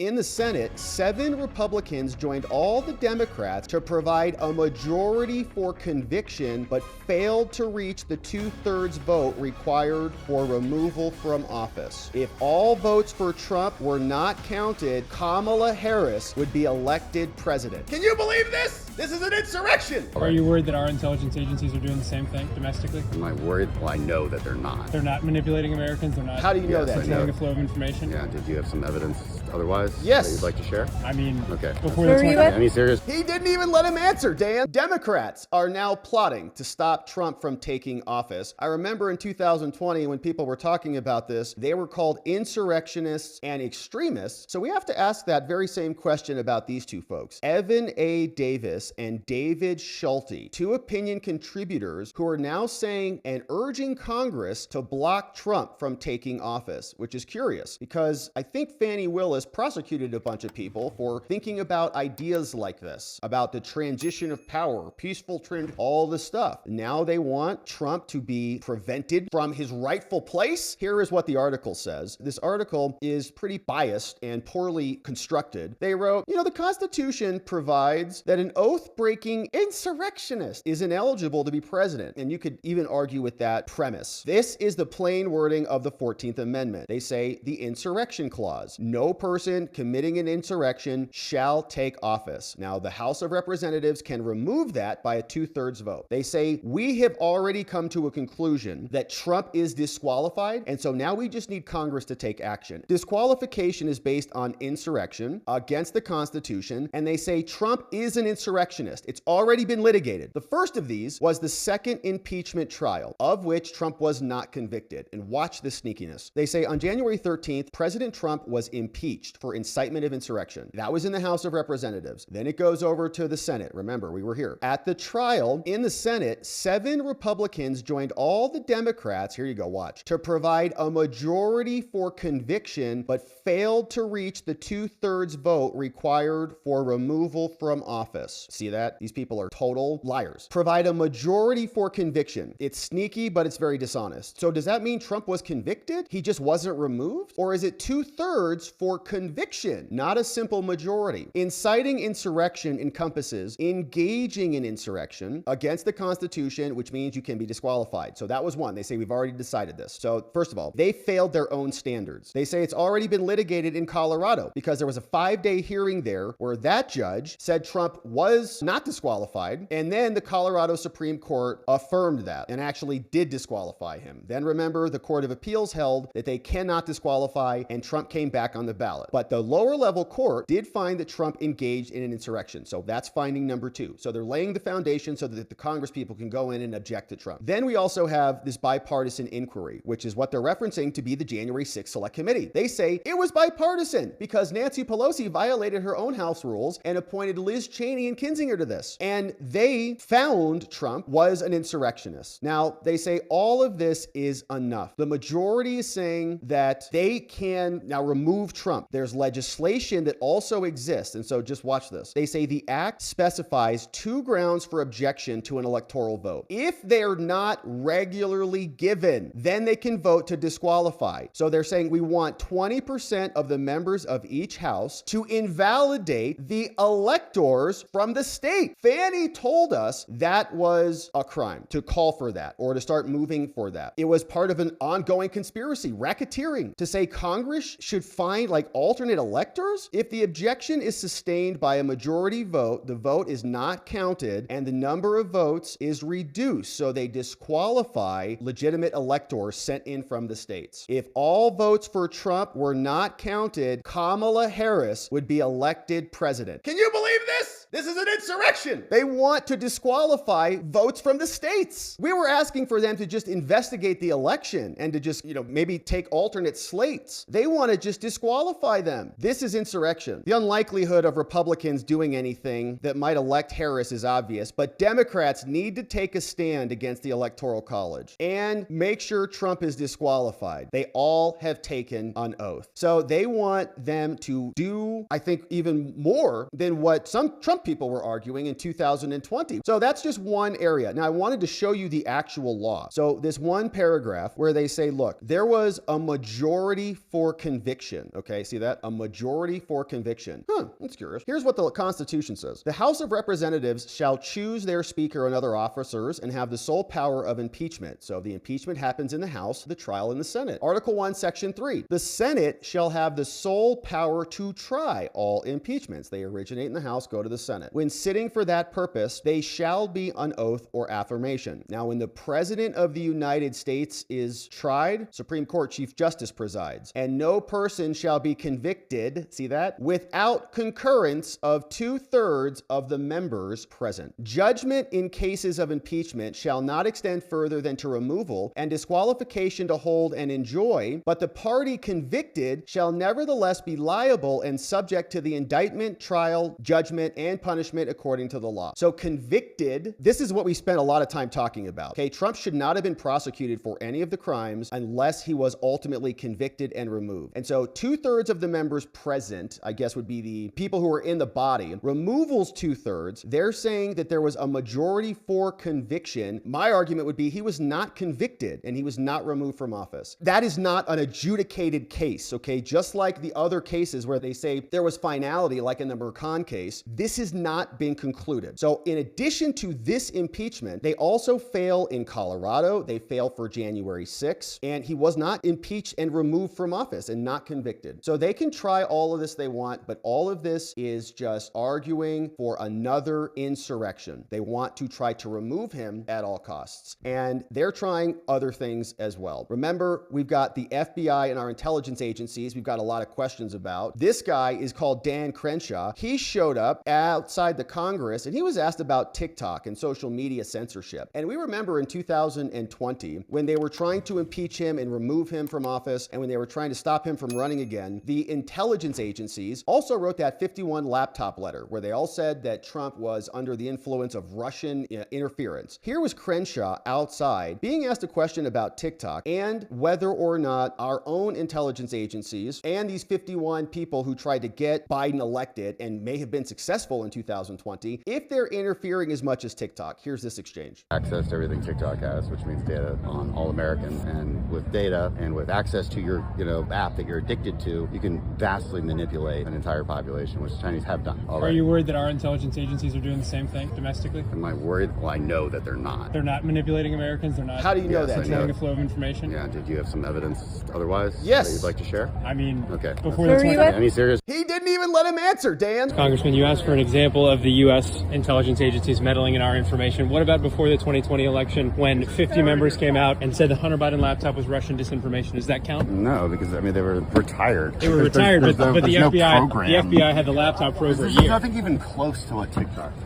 In the Senate, 7 Republicans joined all the Democrats to provide a majority for conviction, but failed to reach the 2/3 vote required for removal from office. If all votes for Trump were not counted, Kamala Harris would be elected president. Can you believe this? This is an insurrection! Are you worried that our intelligence agencies are doing the same thing domestically? Am I worried? Well, I know that they're not. They're not manipulating Americans? They're not. How do you know that? Controlling the flow of information? Yeah, did you have some evidence otherwise? Yes. That you'd like to share? I mean, Okay. before the Any serious? He didn't even let him answer, Dan. Democrats are now plotting to stop Trump from taking office. I remember in 2020 when people were talking about this, they were called insurrectionists and extremists. So we have to ask that very same question about these two folks. Evan A. Davis and David Schulte, two opinion contributors who are now saying and urging Congress to block Trump from taking office, which is curious because I think Fani Willis prosecuted a bunch of people for thinking about ideas like this, about the transition of power, peaceful trend, all this stuff. Now they want Trump to be prevented from his rightful place. Here is what the article says. This article is pretty biased and poorly constructed. They wrote, the Constitution provides that an oath-breaking insurrectionist is ineligible to be president. And you could even argue with that premise. This is the plain wording of the 14th Amendment. They say the insurrection clause. No person committing an insurrection shall take office. Now, the House of Representatives can remove that by a 2/3 vote. They say, we have already come to a conclusion that Trump is disqualified, and so now we just need Congress to take action. Disqualification is based on insurrection against the Constitution, and they say Trump is an insurrectionist. It's already been litigated. The first of these was the second impeachment trial, of which Trump was not convicted. And watch this sneakiness. They say on January 13th, President Trump was impeached for incitement of insurrection. That was in the House of Representatives. Then it goes over to the Senate. Remember, we were here. At the trial in the Senate, 7 Republicans joined all the Democrats, here you go, watch, to provide a majority for conviction, but failed to reach the 2/3 vote required for removal from office. See that? These people are total liars. Provide a majority for conviction. It's sneaky, but it's very dishonest. So does that mean Trump was convicted? He just wasn't removed? Or is it 2/3 for conviction, not a simple majority? Inciting insurrection encompasses engaging in insurrection against the Constitution, which means you can be disqualified. So that was one. They say we've already decided this. So first of all, they failed their own standards. They say it's already been litigated in Colorado because there was a 5-day hearing there where that judge said Trump was not disqualified. And then the Colorado Supreme Court affirmed that and actually did disqualify him. Then remember, the Court of Appeals held that they cannot disqualify, and Trump came back on the ballot. But the lower level court did find that Trump engaged in an insurrection. So that's finding number 2. So they're laying the foundation so that the Congress people can go in and object to Trump. Then we also have this bipartisan inquiry, which is what they're referencing to be the January 6th Select Committee. They say it was bipartisan because Nancy Pelosi violated her own House rules and appointed Liz Cheney and Kinzinger to this. And they found Trump was an insurrectionist. Now, they say all of this is enough. The majority is saying that they can now remove Trump. There's legislation that also exists. And so just watch this. They say the act specifies 2 grounds for objection to an electoral vote. If they're not regularly given, then they can vote to disqualify. So they're saying we want 20% of the members of each house to invalidate the electors from the state. Fani told us that was a crime to call for that or to start moving for that. It was part of an ongoing conspiracy, racketeering, to say Congress should find alternate electors. If the objection is sustained by a majority vote, the vote is not counted and the number of votes is reduced. So they disqualify legitimate electors sent in from the states. If all votes for Trump were not counted, Kamala Harris would be elected president. Can you believe this? This is an insurrection. They want to disqualify votes from the states. We were asking for them to just investigate the election and to just, maybe take alternate slates. They want to just disqualify them. This is insurrection. The unlikelihood of Republicans doing anything that might elect Harris is obvious, but Democrats need to take a stand against the Electoral College and make sure Trump is disqualified. They all have taken an oath. So they want them to do, I think, even more than what some Trump people were arguing in 2020. So that's just one area. Now, I wanted to show you the actual law. So this one paragraph where they say, look, there was a majority for conviction. Okay, see that? A majority for conviction. That's curious. Here's what the Constitution says. The House of Representatives shall choose their speaker and other officers and have the sole power of impeachment. So the impeachment happens in the House, the trial in the Senate. Article 1, Section 3. The Senate shall have the sole power to try all impeachments. They originate in the House, go to the Senate. When sitting for that purpose, they shall be on oath or affirmation. Now, when the President of the United States is tried, Supreme Court Chief Justice presides, and no person shall be convicted, see that, without concurrence of 2/3 of the members present. Judgment in cases of impeachment shall not extend further than to removal and disqualification to hold and enjoy, but the party convicted shall nevertheless be liable and subject to the indictment, trial, judgment, and punishment according to the law. So convicted, this is what we spent a lot of time talking about. Okay, Trump should not have been prosecuted for any of the crimes unless he was ultimately convicted and removed. And so 2/3 of the members present, I guess, would be the people who are in the body. Removal's 2/3. They're saying that there was a majority for conviction. My argument would be he was not convicted and he was not removed from office. That is not an adjudicated case, okay? Just like the other cases where they say there was finality, like in the Mercan case, this has not been concluded. So in addition to this impeachment, they also fail in Colorado. They fail for January 6th, and he was not impeached and removed from office and not convicted. So they can try all of this they want, but all of this is just arguing for another insurrection. They want to try to remove him at all costs. And they're trying other things as well. Remember, we've got the FBI and our intelligence agencies we've got a lot of questions about. This guy is called Dan Crenshaw. He showed up outside the Congress and he was asked about TikTok and social media censorship. And we remember in 2020 when they were trying to impeach him and remove him from office, and when they were trying to stop him from running again, the intelligence agencies also wrote that 51 laptop letter where they all said that Trump was under the influence of Russian interference. Here was Crenshaw outside being asked a question about TikTok and whether or not our own intelligence agencies and these 51 people who tried to get Biden elected and may have been successful in 2020, if they're interfering as much as TikTok. Here's this exchange. Access to everything TikTok has, which means data on all Americans. And with data and with access to your, app that you're addicted to, you can vastly manipulate an entire population, which the Chinese have done already. Are you worried that our intelligence agencies are doing the same thing domestically? Am I worried? Well, I know that they're not. They're not manipulating Americans? They're not? How do you know that? Controlling the flow of information? Yeah, did you have some evidence otherwise? Yes. That you'd like to share? I mean, okay. Before the Any serious? He didn't even let him answer, Dan. Congressman, you asked for an example of the U.S. intelligence agencies meddling in our information. What about before the 2020 election when 50 members came out and said the Hunter Biden laptop was Russian disinformation? Does that count? No, because they were retired. They were retired, but the FBI had the laptop for over a year. There's nothing even close to what TikTok is.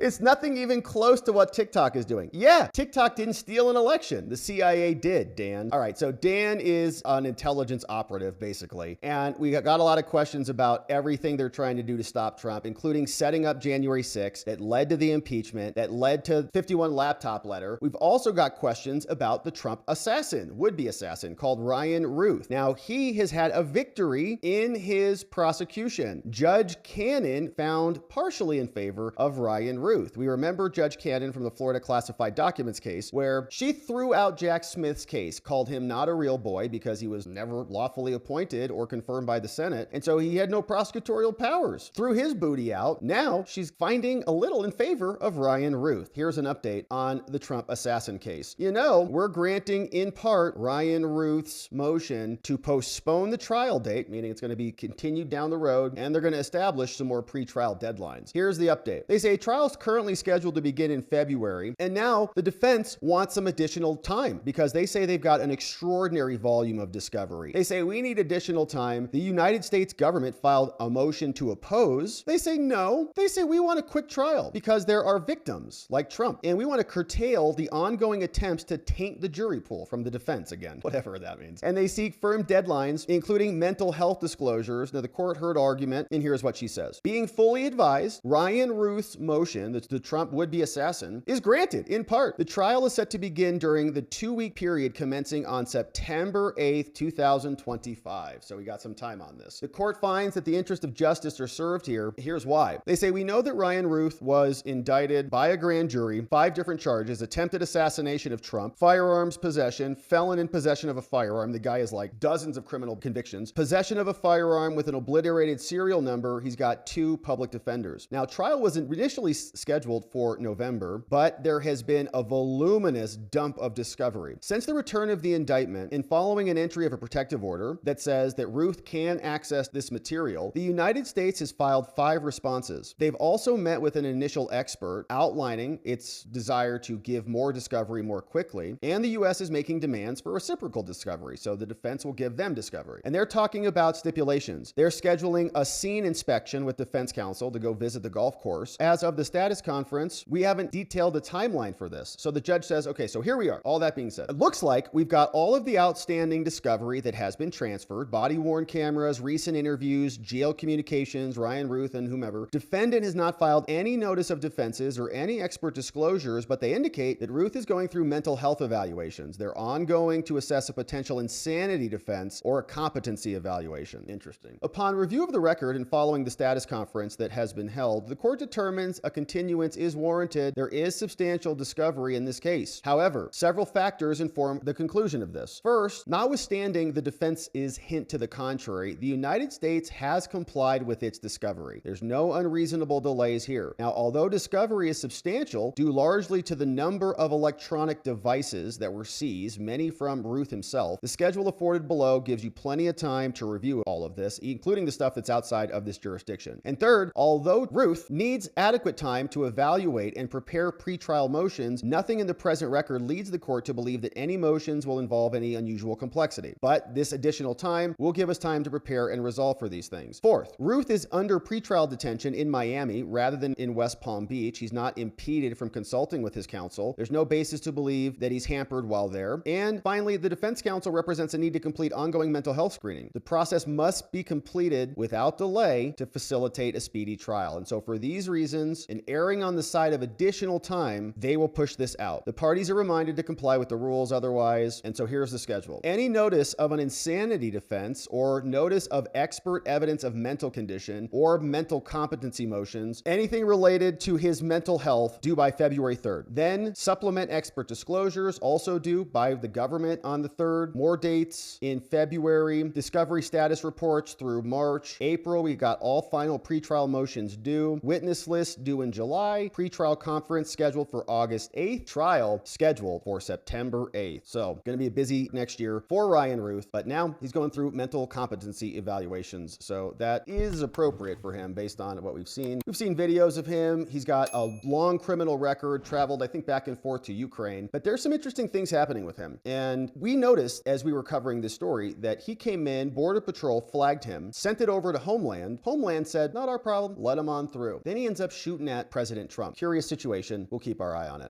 It's nothing even close to what TikTok is doing. Yeah, TikTok didn't steal an election. The CIA did, Dan. All right, so Dan is an intelligence operative, basically. And we got a lot of questions about everything they're trying to do to stop Trump, including setting up January 6th that led to the impeachment, that led to 51 laptop letter. We've also got questions about the Trump assassin, would-be assassin, called Ryan Ruth. Now, he has had a victory in his prosecution. Judge Cannon found partially in favor of Ryan Ruth. We remember Judge Cannon from the Florida classified documents case, where she threw out Jack Smith's case, called him not a real boy because he was never lawfully appointed or confirmed by the Senate, and so he had no prosecutorial powers. Threw his booty out. Now she's finding a little in favor of Ryan Ruth. Here's an update on the Trump assassin case. We're granting in part Ryan Ruth's motion to postpone the trial date, meaning it's going to be continued down the road, and they're going to establish some more pre-trial deadlines. Here's the update. They say trials currently scheduled to begin in February, and now the defense wants some additional time because they say they've got an extraordinary volume of discovery. They say we need additional time. The United States government filed a motion to oppose. They say no. They say we want a quick trial because there are victims like Trump, and we want to curtail the ongoing attempts to taint the jury pool from the defense again, whatever that means. And they seek firm deadlines, including mental health disclosures. Now, the court heard argument, and here's what she says. Being fully advised, Ryan Ruth's motion confession, the Trump would-be assassin, is granted, in part. The trial is set to begin during the 2-week period commencing on September 8th, 2025. So we got some time on this. The court finds that the interest of justice are served here. Here's why. They say, we know that Ryan Ruth was indicted by a grand jury, 5 different charges: attempted assassination of Trump, firearms possession, felon in possession of a firearm. The guy has like dozens of criminal convictions, possession of a firearm with an obliterated serial number. He's got 2 public defenders. Now, trial was initially scheduled for November, but there has been a voluminous dump of discovery. Since the return of the indictment and following an entry of a protective order that says that Ruth can access this material, the United States has filed 5 responses. They've also met with an initial expert outlining its desire to give more discovery more quickly, and the U.S. is making demands for reciprocal discovery, so the defense will give them discovery. And they're talking about stipulations. They're scheduling a scene inspection with defense counsel to go visit the golf course. As of the status conference, we haven't detailed the timeline for this. So the judge says, okay, so here we are. All that being said, it looks like we've got all of the outstanding discovery that has been transferred: body-worn cameras, recent interviews, jail communications, Ryan Ruth and whomever. Defendant has not filed any notice of defenses or any expert disclosures, but they indicate that Ruth is going through mental health evaluations. They're ongoing to assess a potential insanity defense or a competency evaluation. Interesting. Upon review of the record and following the status conference that has been held, the court determines a continuance is warranted. There is substantial discovery in this case. However, several factors inform the conclusion of this. First, notwithstanding the defense's hint to the contrary, the United States has complied with its discovery. There's no unreasonable delays here. Now, although discovery is substantial, due largely to the number of electronic devices that were seized, many from Ruth himself, the schedule afforded below gives you plenty of time to review all of this, including the stuff that's outside of this jurisdiction. And third, although Ruth needs adequate time to evaluate and prepare pretrial motions, nothing in the present record leads the court to believe that any motions will involve any unusual complexity. But this additional time will give us time to prepare and resolve for these things. Fourth, Ruth is under pretrial detention in Miami rather than in West Palm Beach. He's not impeded from consulting with his counsel. There's no basis to believe that he's hampered while there. And finally, the defense counsel represents a need to complete ongoing mental health screening. The process must be completed without delay to facilitate a speedy trial. And so for these reasons, and erring on the side of additional time, they will push this out. The parties are reminded to comply with the rules otherwise. And so here's the schedule. Any notice of an insanity defense or notice of expert evidence of mental condition or mental competency motions, anything related to his mental health, due by February 3rd. Then supplement expert disclosures, also due by the government on the 3rd. More dates in February. Discovery status reports through March. April, we got all final pretrial motions due. Witness list due in July. Pretrial conference scheduled for August 8th. Trial scheduled for September 8th. So going to be a busy next year for Ryan Ruth, but now he's going through mental competency evaluations. So that is appropriate for him based on what we've seen. We've seen videos of him. He's got a long criminal record, traveled, I think, back and forth to Ukraine, but there's some interesting things happening with him. And we noticed as we were covering this story that he came in, Border Patrol flagged him, sent it over to Homeland. Homeland said, not our problem, let him on through. Then he ends up shooting at President Trump. Curious situation. We'll keep our eye on it.